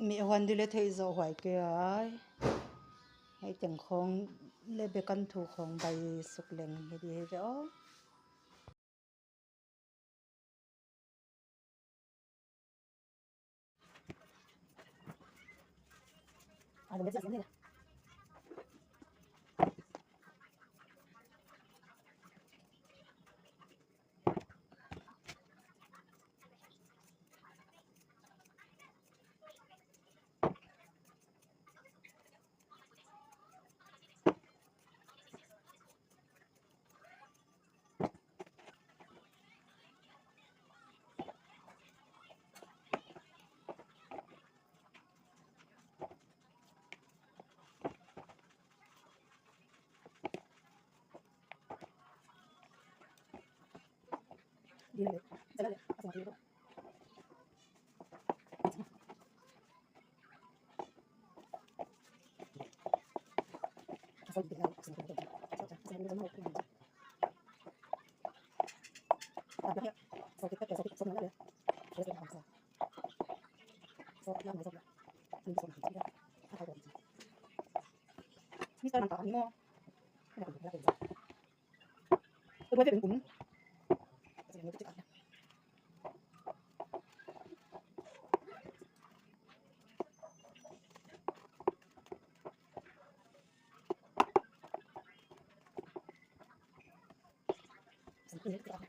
มีวันที่เลเทโซหวยเกยให้จังของเลเบกันถูกของใบสุกแรงให้ดีให้เด้ออันนี้จะนี่ดีเลยจะได้เอาสมาธิด้วยเอาสมาธิด้วยเอาสมาธิด้วยเอาสมาธิด้วยเอาสมาธิด้วยเอาเนี่ยสมาธิด้วยสมาธิสมาธิเลยเดี๋ยวจะทำต่อสมาธิยังไม่จบเลยมีสมาธิด้วยเอาเข้าไปมีการต่ออันนี้มั้งไม่ได้เป็นแล้วเป็นตัวเป็นกลุ่มจะยังไม่ติดอ่ะสมาธิติดอ่ะ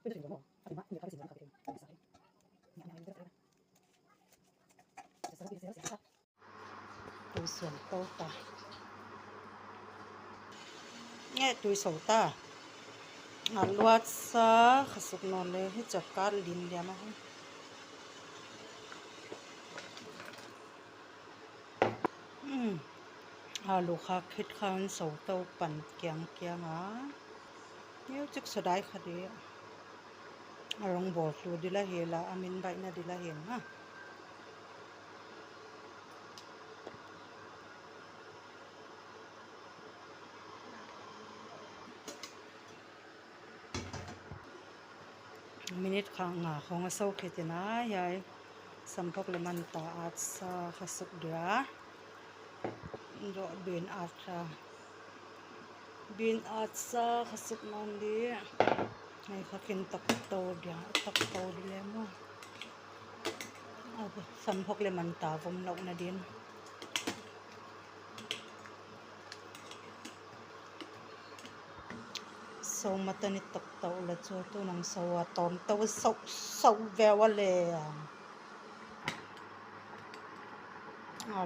ไม่ได้ถึงหรอกอันนี้มีการสิ่งที่เขาเป็นสายนี่อันนี้ก็ได้จะสลับไปเสียครับดูส่วนโตตาเนี่ยดูโซตาอันวัดซาขสุกนอนเลยให้จับการลินเดียมาลูกค้าคิดข้าวโซโตปั่นเกียงเนี่ยจึกสดายคดีลองบอกดูดิละเฮละอามินใบน่ะดิละเห็นฮะมินิทข้างของโซเคตินะยายสัมพกเลมันตาอัดซาขสุกเดียโดบินอัดซาขสุกนอนดีให้เขากินตักโตเดียตักโตดีเลยมั้งสัมพกเลมันตาผมเราหน้าดินโซมาตนิตักโตละโจตัวนังสวัสตอมตัวสาวแววเลย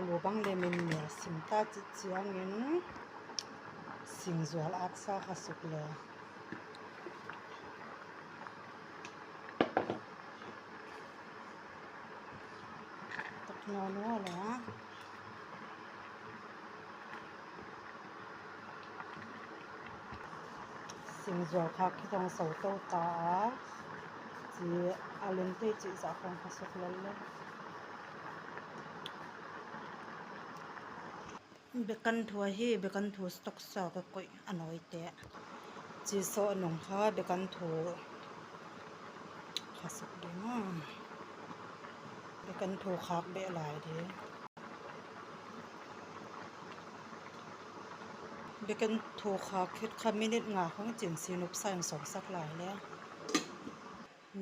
ลูบังเลมินเนี่ยสิมตาจิเจียงเงินสิงจวลอัดซาขสุกเลยตักนอนว่าเหรอสิงจวลคักที่ต้องสาวโตตาจีอาเลนเตจิจากของขสุกเลยเบกันทัวฮีเบกันทัวสต็อกซาก็ก่อยอนอยเตะจีโซนงค่ะเบกันทัวขสุกดีมากเบกันทัวคักเบหลายดีเบกันทัวคักคิดค่ะมินิทงาของจินซีนุบใส่สองสักหลายแล้ว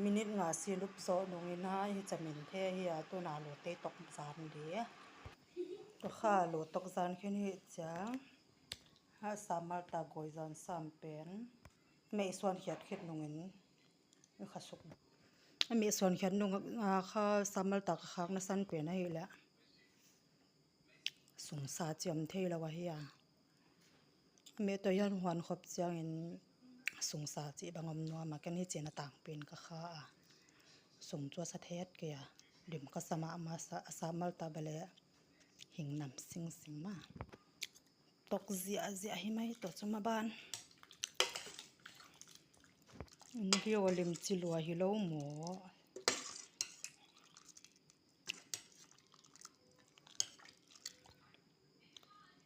มินิทงาซีนุบโซนงอินฮาฮิจะมินเทฮิอาตัวนาโลเตตกจานดีตัวข้าโหลตกจานแค่นี้จ้ะถ้าสามารถตากอยจาน3เป็นไม่ส่วนเขียดเข็ดนงเงินนี่ค่ะสุกมีส่วนเขียดนงข้าสามารถตากค้างนะสั้นเป็นให้แล้วสงสารเจียมเทแล้ววะเฮียมีตัวยันหวนขบเจียงเงินสงสารจีบางอมนัวมากันให้เจนต่างเป็นก็ค่ะส่งตัวสะเทศเกียดื่มก็สามารถมาสามารถตาไปเลยหิงนำสิงมา ตกเสียให้ไหมตกจะมาบ้านนี่เรียกว่าลิมจิลัวฮิโลหมู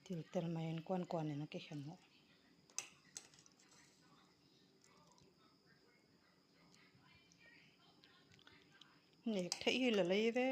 ที่เติมมาเห็นกวนๆเนี่ยนะแกเห็นหมูนี่ที่ละเลยเว้